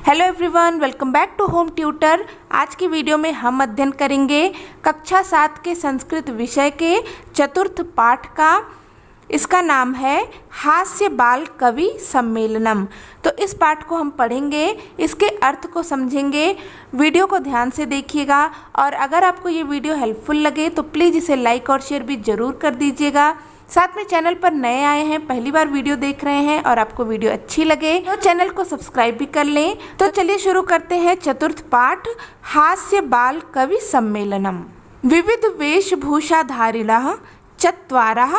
Hello everyone, welcome back to home tutor. आज की video में हम अध्ययन करेंगे कक्षा 7 के संस्कृत विषय के चतुर्थ पाठ का। इसका नाम है हास्य बाल कवि सम्मेलनम। तो इस पाठ को हम पढ़ेंगे, इसके अर्थ को समझेंगे। वीडियो को ध्यान से देखिएगा और अगर आपको ये वीडियो हेल्पफुल लगे तो प्लीज़ इसे लाइक और शेयर भी ज़रूर कर दीजिएगा। साथ में चैनल पर नए आए हैं, पहली बार वीडियो देख रहे हैं और आपको वीडियो अच्छी लगे तो चैनल को सब्सक्राइब भी कर लें। तो चलिए शुरू करते हैं चतुर्थ पाठ हास्य बाल कवि सम्मेलनम। विविध वेशभूषाधारिणः चत्वारः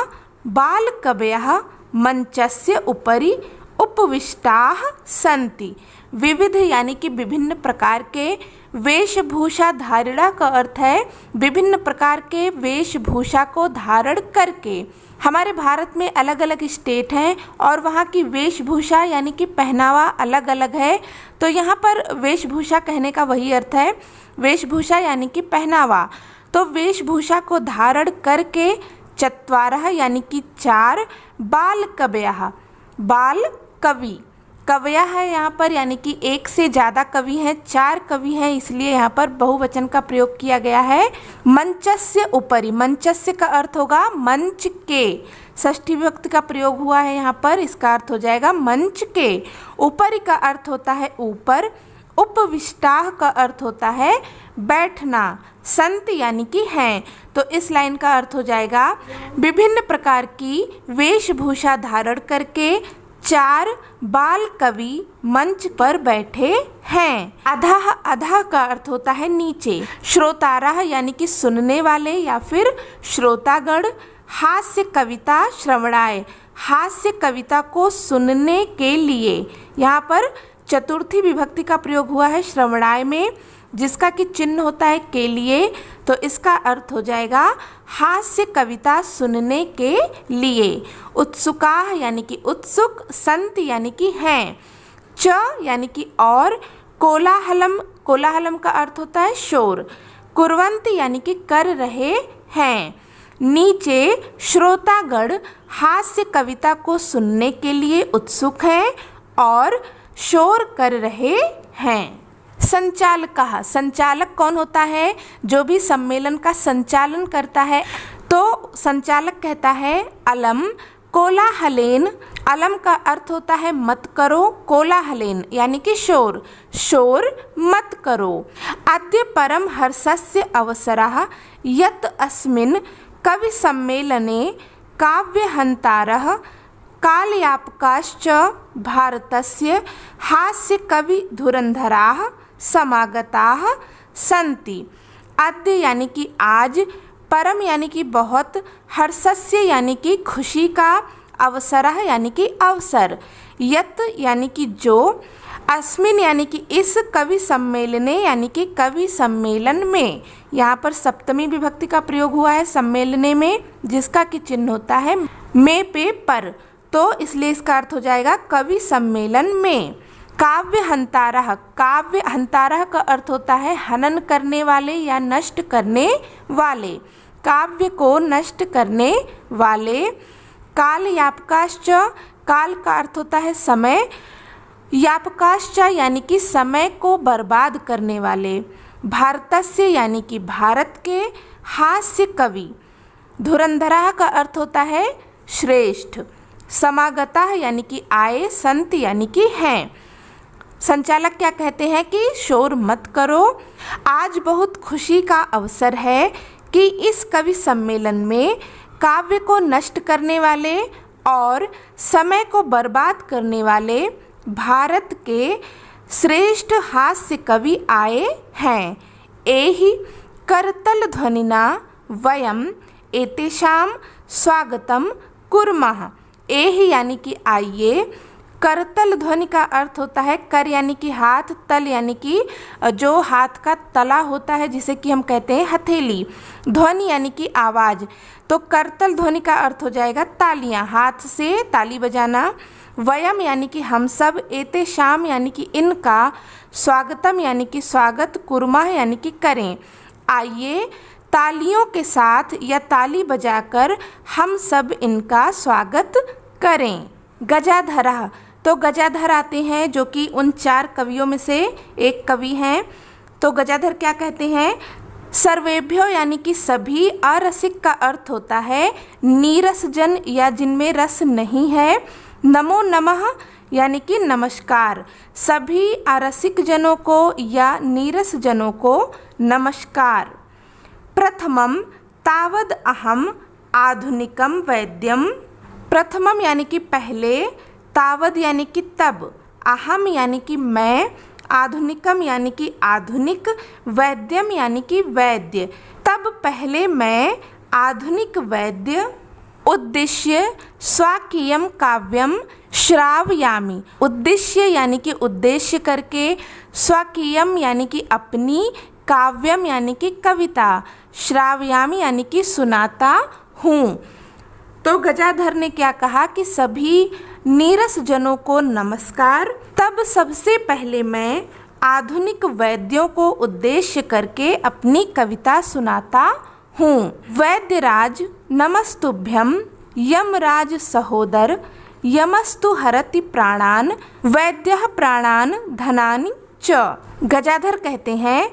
बालकवयः मंचस्य उपरि उपविष्टाः सन्ति। विविध यानी कि विभिन्न प्रकार के, वेशभूषा धारणा का अर्थ है विभिन्न प्रकार के वेशभूषा को धारण करके। हमारे भारत में अलग अलग स्टेट हैं और वहाँ की वेशभूषा यानी कि पहनावा अलग अलग है। तो यहाँ पर वेशभूषा कहने का वही अर्थ है, वेशभूषा यानी कि पहनावा। तो वेशभूषा को धारण करके चत्वारः यानी कि 4 बालकवयः, बाल कवि, कवया है यहाँ पर यानी कि एक से ज़्यादा कवि हैं, 4 कवि हैं, इसलिए यहाँ पर बहुवचन का प्रयोग किया गया है। मंचस्य उपरि, मंचस्य का अर्थ होगा मंच के, षष्ठी विभक्ति का प्रयोग हुआ है यहाँ पर, इसका अर्थ हो जाएगा मंच के। उपरि का अर्थ होता है ऊपर, उपविष्टाः का अर्थ होता है बैठना, संत यानी कि हैं। तो इस लाइन का अर्थ हो जाएगा विभिन्न प्रकार की वेशभूषा धारण करके 4 बाल कवि मंच पर बैठे हैं। अधः, अधः का अर्थ होता है नीचे। श्रोतारः यानी कि सुनने वाले या फिर श्रोतागण। हास्य कविता श्रवणाय, हास्य कविता को सुनने के लिए। यहाँ पर चतुर्थी विभक्ति का प्रयोग हुआ है श्रवणाय में, जिसका कि चिन्ह होता है के लिए। तो इसका अर्थ हो जाएगा हास्य कविता सुनने के लिए। उत्सुकाः यानी कि उत्सुक, संत यानी कि हैं, च यानी कि और, कोलाहलम, कोलाहलम का अर्थ होता है शोर, कुर्वन्ति यानी कि कर रहे हैं। नीचे श्रोतागण हास्य कविता को सुनने के लिए उत्सुक हैं और शोर कर रहे हैं। संचालकः, संचालक कौन होता है? जो भी सम्मेलन का संचालन करता है। तो संचालक कहता है अलम कोलाहलेन, अलम का अर्थ होता है मत करो, कोलाहलेन यानी कि शोर, शोर मत करो। अद्य परम हर्षस्य अवसरः यत् अस्मिन् कवि सम्मेलने काव्यहन्तारः कालयापकाश्च भारतस्य हास्य कवि धुरंधराः समागताः सन्ति। अद्य यानी कि आज, परम यानी कि बहुत, हर्षस्य यानी कि खुशी का, अवसरः यानी कि अवसर, यत् यानी कि जो, अस्मिन यानी कि इस, कवि सम्मेलने यानी कि कवि सम्मेलन में। यहाँ पर सप्तमी विभक्ति का प्रयोग हुआ है सम्मेलने में, जिसका कि चिन्ह होता है में पे पर। तो इसलिए इसका अर्थ हो जाएगा कवि सम्मेलन में। काव्य हंतारः, काव्य हंतारः का अर्थ होता है हनन करने वाले या नष्ट करने वाले, काव्य को नष्ट करने वाले। काल यापकाश्च, काल का अर्थ होता है समय, यापकाश्च यानी कि समय को बर्बाद करने वाले। भारतस्य यानी कि भारत के, हास्य कवि, धुरंधराः का अर्थ होता है श्रेष्ठ, समागताः यानी कि आए, संत यानी कि हैं। संचालक क्या कहते हैं कि शोर मत करो। आज बहुत खुशी का अवसर है कि इस कवि सम्मेलन में काव्य को नष्ट करने वाले और समय को बर्बाद करने वाले भारत के श्रेष्ठ हास्य कवि आए हैं। एहि करतल ध्वनिना वयम एतेषां स्वागतम कुर्मः। एहि यानी कि आइए, करतल ध्वनि का अर्थ होता है कर यानी कि हाथ, तल यानी कि जो हाथ का तला होता है जिसे कि हम कहते हैं हथेली, ध्वनि यानी कि आवाज़। तो करतल ध्वनि का अर्थ हो जाएगा तालियां, हाथ से ताली बजाना। वयम यानी कि हम सब, एते शाम यानी कि इनका, स्वागतम यानी कि स्वागत, कुर्मा यानी कि करें। आइए तालियों के साथ या ताली बजाकर हम सब इनका स्वागत करें। गजाधरः, तो गजाधर आते हैं जो कि उन 4 कवियों में से एक कवि हैं। तो गजाधर क्या कहते हैं, सर्वेभ्यो यानी कि सभी, अरसिक का अर्थ होता है नीरस जन या जिनमें रस नहीं है, नमो नमः यानी कि नमस्कार, सभी अरसिक जनों को या नीरस जनों को नमस्कार। प्रथमम तावद अहम आधुनिकम वैद्यम, प्रथमम यानी कि पहले, तावद यानी कि तब, अहम यानी कि मैं, आधुनिकम यानी कि आधुनिक, वैद्यम यानी कि वैद्य, तब पहले मैं आधुनिक वैद्य, उद्देश्य स्वाकीयम काव्यम श्रावयामि, उद्देश्य यानी कि उद्देश्य करके, स्वाकीयम यानी कि अपनी, काव्यम यानी कि कविता, श्रावयामि यानी कि सुनाता हूँ। तो गजाधर ने क्या कहा कि सभी नीरस जनों को नमस्कार, तब सबसे पहले मैं आधुनिक वैद्यों को उद्देश्य करके अपनी कविता सुनाता हूँ। वैद्यराज नमस्तुभ्यम, यमराज सहोदर, यमस्तु हरति प्राणान, वैद्यः प्राणान धनानि च। गजाधर कहते हैं,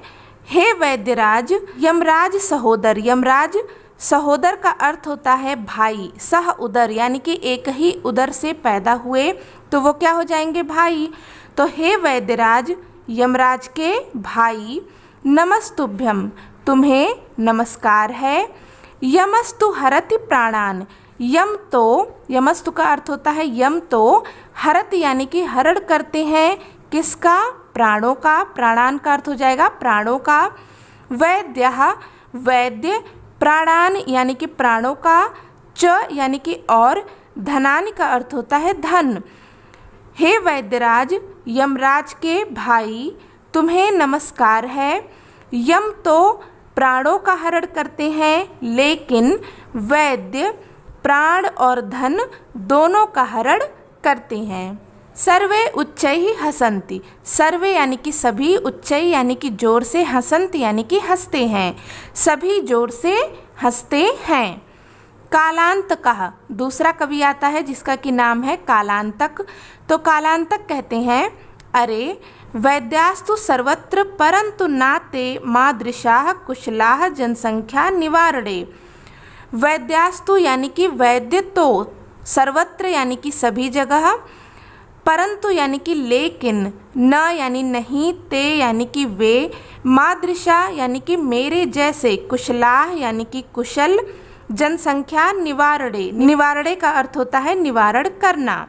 हे वैद्यराज, यमराज सहोदर, यमराज सहोदर का अर्थ होता है भाई, सह उदर यानी कि एक ही उदर से पैदा हुए तो वो क्या हो जाएंगे, भाई। तो हे वैद्यराज, यमराज के भाई, नमस्तुभ्यम तुम्हें नमस्कार है, यमस्तु हरति प्राणान, यम तो, यमस्तु का अर्थ होता है यम तो, हरत यानी कि हरण करते हैं, किसका, प्राणों का, प्राणान का अर्थ हो जाएगा प्राणों का, वैद्यः वैद्य, प्राणान यानी कि प्राणों का, च यानी कि और, धनानि का अर्थ होता है धन। हे वैद्यराज, यमराज के भाई, तुम्हें नमस्कार है। यम तो प्राणों का हरण करते हैं, लेकिन वैद्य प्राण और धन दोनों का हरण करते हैं। सर्वे उच्चैहि हसन्ति, सर्वे यानी कि सभी, उच्चैहि यानी कि जोर से, हसन्ति यानी कि हंसते हैं, सभी जोर से हंसते हैं। कालांतकः, दूसरा कवि आता है जिसका कि नाम है कालांतक। तो कालांतक कहते हैं, अरे वैद्यास्तु सर्वत्र परंतु नाते मादृशाः कुशलाः जनसंख्या निवारणे। वैद्यास्तु यानी कि वैद्य तो, सर्वत्र यानी कि सभी जगह, परंतु यानी कि लेकिन, न यानी नहीं, ते यानी कि वे, मादृशा यानी कि मेरे जैसे, कुशलाह यानी कि कुशल, जनसंख्या निवारणे, निवारणे का अर्थ होता है निवारण करना।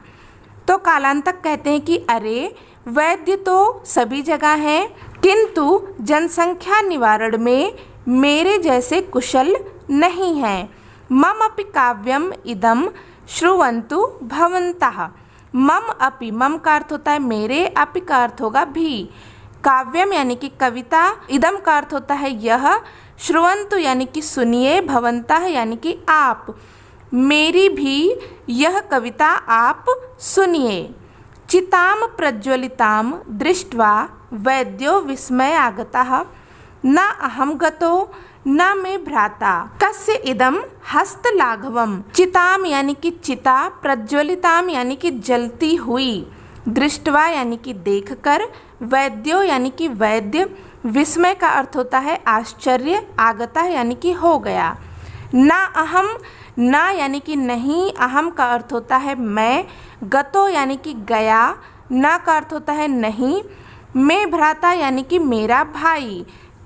तो कालांतक कहते हैं कि अरे वैद्य तो सभी जगह हैं, किंतु जनसंख्या निवारण में मेरे जैसे कुशल नहीं हैं। मम अपि काव्यम इदम श्रुवन्तु भवन्तः, मम अपि, मम का अर्थ होता है मेरे, अपि का अर्थ होगा भी, काव्यम यानी कि कविता, इदम का अर्थ होता है यह, श्रुवन्तु यानी कि सुनिए, भवन्तः यानी कि आप, मेरी भी यह कविता आप सुनिए। चिताम प्रज्वलिताम दृष्ट्वा वैद्यो विस्मय आगतः, न अहम गतो न मे भ्राता, कस्य इदम हस्तलाघवम। चिताम यानी कि चिता, प्रज्वलिताम यानी कि जलती हुई, दृष्टवा यानी कि देखकर, वैद्यो यानी कि वैद्य, विस्मय का अर्थ होता है आश्चर्य, आगता यानी कि हो गया। ना अहम, ना यानी कि नहीं, अहम का अर्थ होता है मैं, गतो यानी कि गया, ना का अर्थ होता है नहीं, मैं भ्राता यानी कि मेरा भाई,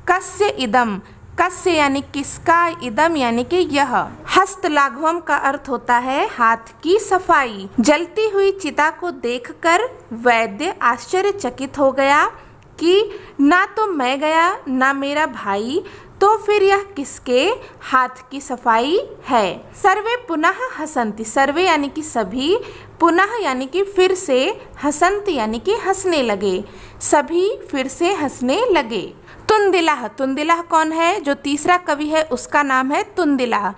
कस्य इदम, कस्य यानी किसका, इदम यानी कि यह, हस्तलाघवम का अर्थ होता है हाथ की सफाई। जलती हुई चिता को देखकर वैद्य आश्चर्यचकित हो गया कि ना तो मैं गया ना मेरा भाई, तो फिर यह किसके हाथ की सफाई है। सर्वे पुनः हसन्ति, सर्वे यानी कि सभी, पुनः यानी कि फिर से, हसन्ति यानी कि हंसने लगे, सभी फिर से हंसने लगे। तुंदिलाह, तुंदिलाह कौन है, जो तीसरा कवि है उसका नाम है तुंदिलाह।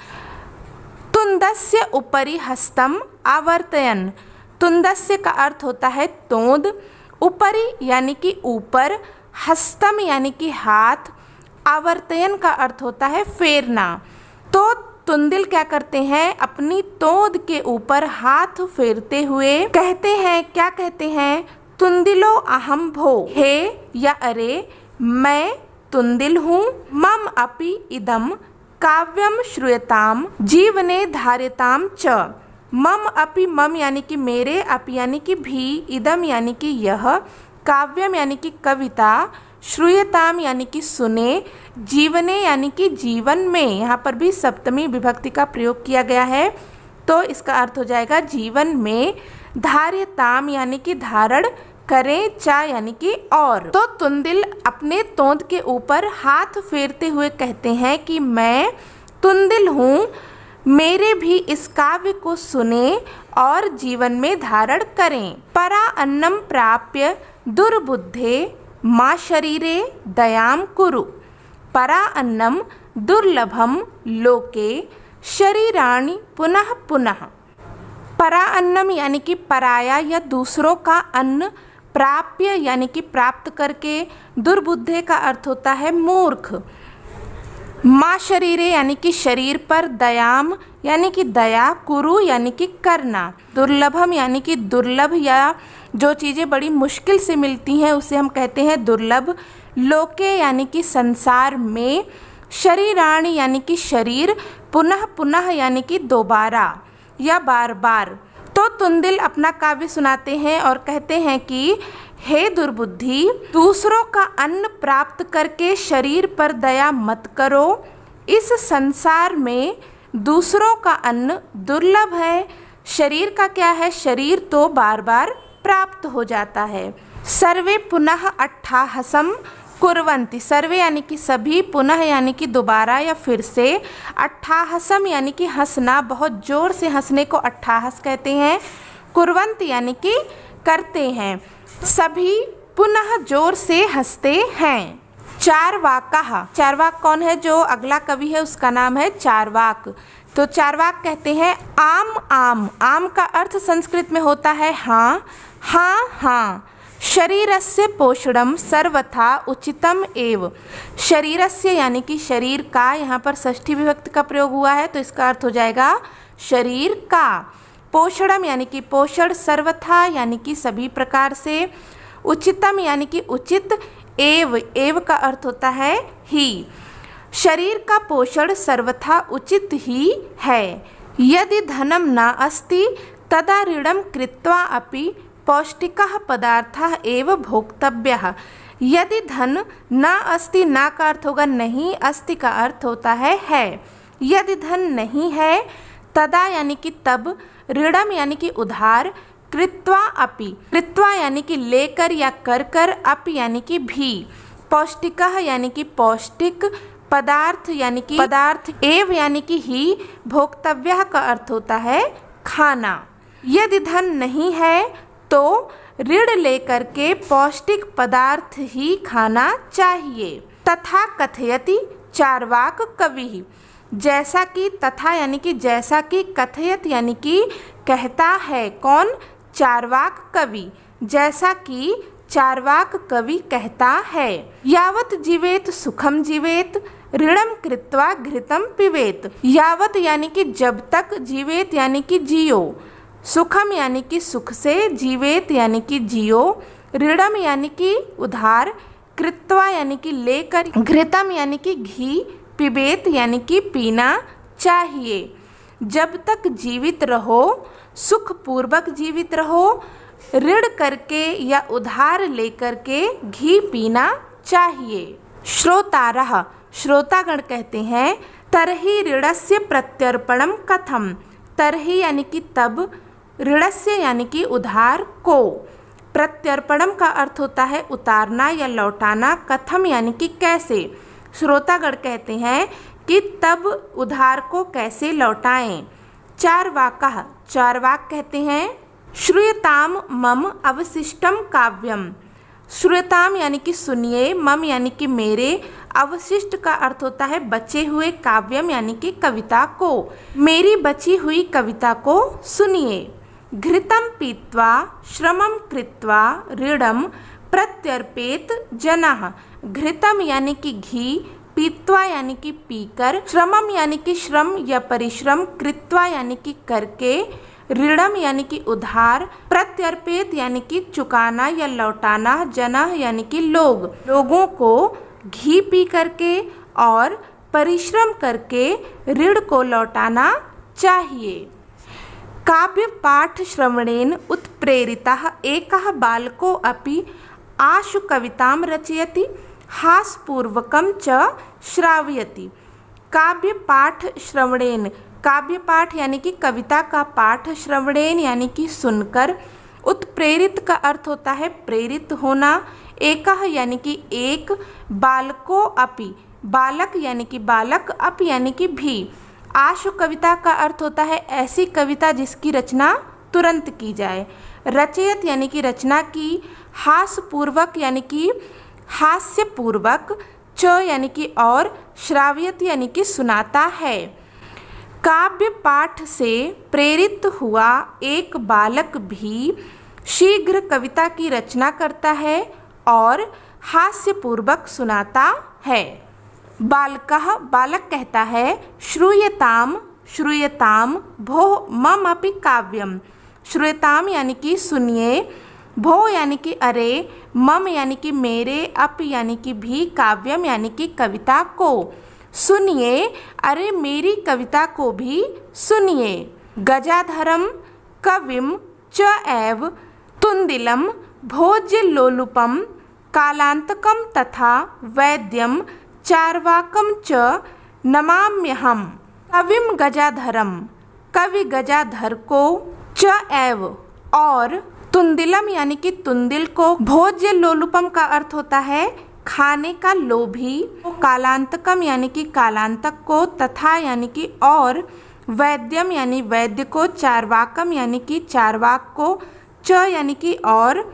तुंदस्य उपरि हस्तम आवर्तयन, तुंदस्य का अर्थ होता है तोंद, उपरि यानी कि ऊपर, हस्तम यानी कि हाथ, आवर्तयन का अर्थ होता है फेरना। तो तुंदिल क्या करते हैं, अपनी तोंद के ऊपर हाथ फेरते हुए कहते हैं, क्या कहते हैं, तुंदिलो अहम भो, हे या अरे मैं तुंदिल हूँ, मम अपि इदम काव्यम श्रूयताम जीवने धार्यताम च। मम अपि, मम यानी कि मेरे, अपि यानी कि भी, इदम यानी कि यह, काव्यम यानी कि कविता, श्रूयताम यानी कि सुने, जीवने यानी कि जीवन में, यहाँ पर भी सप्तमी विभक्ति का प्रयोग किया गया है तो इसका अर्थ हो जाएगा जीवन में, धार्यताम यानी कि धारण करें, चा यानी कि और। तो तुंदिल अपने तोंद के ऊपर हाथ फेरते हुए कहते हैं कि मैं तुंदिल हूँ, मेरे भी इस काव्य को सुने और जीवन में धारण करें। परा अन्नम प्राप्य दुर्बुद्धे माँ शरीरे दयाम कुरु, परा अन्नम दुर्लभम लोके शरीराणि पुनः पुनः। परा अन्नम यानी कि पराया या दूसरों का अन्न, प्राप्य यानी कि प्राप्त करके, दुर्बुद्धे का अर्थ होता है मूर्ख, माँ शरीरे यानी कि शरीर पर, दयाम यानी कि दया, कुरु यानी कि करना, दुर्लभम यानी कि दुर्लभ या जो चीज़ें बड़ी मुश्किल से मिलती हैं उसे हम कहते हैं दुर्लभ, लोके यानी कि संसार में, शरीराणि यानी कि शरीर, पुनः पुनः यानी कि दोबारा या बार बार। तो तुंदिल अपना काव्य सुनाते हैं और कहते हैं कि हे दुर्बुद्धि, दूसरों का अन्न प्राप्त करके शरीर पर दया मत करो, इस संसार में दूसरों का अन्न दुर्लभ है, शरीर का क्या है, शरीर तो बार बार प्राप्त हो जाता है। सर्वे पुनः अट्ठाहसम कुर्वन्ति, सर्वे यानी कि सभी, पुनः यानी कि दोबारा या फिर से, अट्ठाहसम यानी कि हंसना, बहुत जोर से हंसने को अट्ठाहस कहते हैं, कुर्वन्ति यानी कि करते हैं, सभी पुनः जोर से हंसते हैं। चारवाका, चारवाक कौन है, जो अगला कवि है उसका नाम है चारवाक। तो चारवाक कहते हैं आम आम, आम का अर्थ संस्कृत में होता है हाँ, हाँ हाँ, शरीरस्य पोषणम सर्वथा उचितम एव, शरीरस्य यानी कि शरीर का, यहाँ पर षष्ठी विभक्ति का प्रयोग हुआ है तो इसका अर्थ हो जाएगा शरीर का, पोषणम यानी कि पोषण, सर्वथा यानी कि सभी प्रकार से, उचितम यानी कि उचित, एव, एव का अर्थ होता है ही, शरीर का पोषण सर्वथा उचित ही है। यदि धनम न अस्ति तदा ऋणम कृत्वा अपि पौष्टिकः पदार्थः एव भोक्तव्यः। यदि धन न अस्ति, ना का अर्थ होगा नहीं, अस्ति का अर्थ होता है। यदि धन नहीं है, तदा यानी कि तब, ऋणम यानी कि उधार, कृत्वा अपि, कृत्वा यानी कि लेकर या कर कर, अपि यानी कि भी, पौष्टिकः यानी कि पौष्टिक, पदार्थ यानी कि पदार्थ, एव यानी कि ही, भोक्तव्यः का अर्थ होता है खाना। यदि धन नहीं है तो ऋण लेकर के पौष्टिक पदार्थ ही खाना चाहिए। तथा कथयति चारवाक कवि, जैसा कि, तथा यानी कि जैसा कि, कथयत यानी कि कहता है, कौन, चारवाक कवि, जैसा कि चारवाक कवि कहता है। यावत जीवेत सुखम जीवेत, ऋणम कृत्वा घृतम पिबेत, यावत यानी कि जब तक, जीवेत यानी कि जियो, सुखम यानी कि सुख से, जीवेत यानी कि जियो, ऋणम यानी कि उधार, कृत्वा यानी कि लेकर, घृतम यानी कि घी, पिबेत यानी कि पीना चाहिए। जब तक जीवित रहो, सुखपूर्वक जीवित रहो, ऋण करके या उधार लेकर के घी पीना चाहिए। श्रोतारः, श्रोतागण कहते हैं तरहि ऋणस्य प्रत्यर्पणम कथम, तरहि यानी कि तब, ऋणस्य यानी कि उधार को, प्रत्यर्पणम का अर्थ होता है उतारना या लौटाना, कथम यानी कि कैसे। श्रोतागण कहते हैं कि तब उधार को कैसे लौटाएं। चारवाकः, चारवाक कहते हैं श्रूयताम मम अवशिष्टम काव्यम, श्रूयताम यानी कि सुनिए, मम यानी कि मेरे, अवशिष्ट का अर्थ होता है बचे हुए, काव्यम यानी कि कविता को, मेरी बची हुई कविता को सुनिए। घृतम पीत्वा श्रमम कृत्वा ऋणम प्रत्यर्पेत जनः, घृतम यानी कि घी, पीत्वा यानी कि पीकर, श्रमम यानी कि श्रम या परिश्रम, कृत्वा यानी कि करके, ऋणम यानी कि उधार, प्रत्यर्पित यानी कि चुकाना या लौटाना, जनः यानी कि लोग, लोगों को घी पी करके और परिश्रम करके ऋण को लौटाना चाहिए। काव्य पाठ श्रवणेन उत्प्रेरितः एकः बालको अपि आशु कवितां रचयति, हासपूर्वकं च श्रावयति। काव्य पाठ श्रवणेन, काव्य पाठ यानी कि कविता का पाठ, श्रवणेन यानी कि सुनकर, उत्प्रेरित का अर्थ होता है प्रेरित होना, एकः यानी कि एक, बालको अपि, बालक यानी कि बालक, अपि यानी कि भी। आशु कविता का अर्थ होता है ऐसी कविता जिसकी रचना तुरंत की जाए। रचयत यानी कि रचना की, हासपूर्वक यानी कि हास्यपूर्वक, च यानी कि और, श्राव्यत यानी कि सुनाता है। काव्य पाठ से प्रेरित हुआ एक बालक भी शीघ्र कविता की रचना करता है और हास्यपूर्वक सुनाता है। बालकः, बालक कहता है, श्रूयताम, श्रूयताम भो मम अपि काव्यम। श्रूयताम यानी कि सुनिए, भो यानी कि अरे, मम यानी कि मेरे, अप यानी कि भी, काव्यम यानी कि कविता को सुनिए, अरे मेरी कविता को भी सुनिए। गजाधरम कविम च एव तुंदिलम भोज्यलोलुपम कालांतकम तथा वैद्यम चार्वाकम च नमाम्यहम्। कविम गजाधरम, कवि गजाधर को, च एव और, तुंदिलम यानी कि तुंदिल को, भोज्य लोलुपम का अर्थ होता है खाने का लोभी, कालांतकम यानी कि कालांतक को, तथा यानी कि और, वैद्यम यानी वैद्य को, चार्वाकम यानी कि चार्वाक को, च यानी कि और,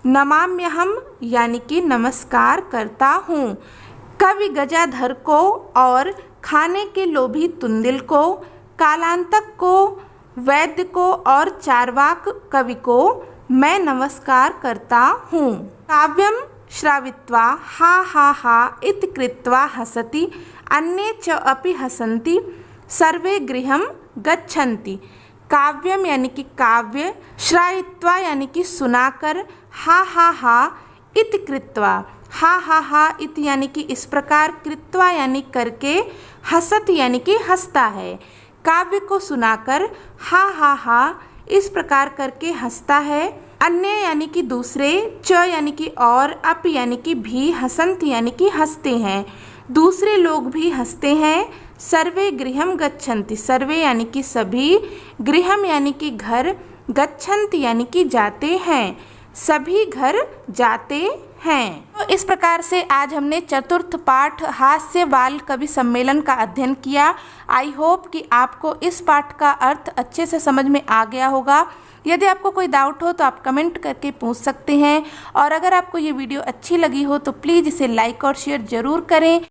नमाम्यहम् यानी कि नमस्कार करता हूँ। कवि गजाधर को और खाने के लोभी तुंदिल को, कालांतक को, वैद्य को और चार्वाक कवि को मैं नमस्कार करता हूँ। काव्यम श्रावित्वा हा हा हा इति कृत्वा हसति, अन्ये च अपि हसन्ति, सर्वे गृहं गच्छन्ति। काव्यम यानी कि काव्य, श्रावित्वा यानी कि सुनाकर, हा इति कृत्वा, हा इति यानी कि इस प्रकार, कृत्वा यानी करके, हसत यानी कि हंसता है। काव्य को सुनाकर हा इस प्रकार करके हंसता है। अन्य यानी कि दूसरे, च यानी कि और, अप यानी कि भी, हसंत यानी कि हंसते हैं, दूसरे लोग भी हंसते हैं। सर्वे गृहम गच्छन्ति, सर्वे यानी कि सभी, गृहम यानी कि घर, गच्छन्ति यानी कि जाते हैं, सभी घर जाते हैं। तो इस प्रकार से आज हमने चतुर्थ पाठ हास्य बाल कवि सम्मेलन का अध्ययन किया। आई होप कि आपको इस पाठ का अर्थ अच्छे से समझ में आ गया होगा। यदि आपको कोई डाउट हो तो आप कमेंट करके पूछ सकते हैं, और अगर आपको ये वीडियो अच्छी लगी हो तो प्लीज़ इसे लाइक और शेयर ज़रूर करें।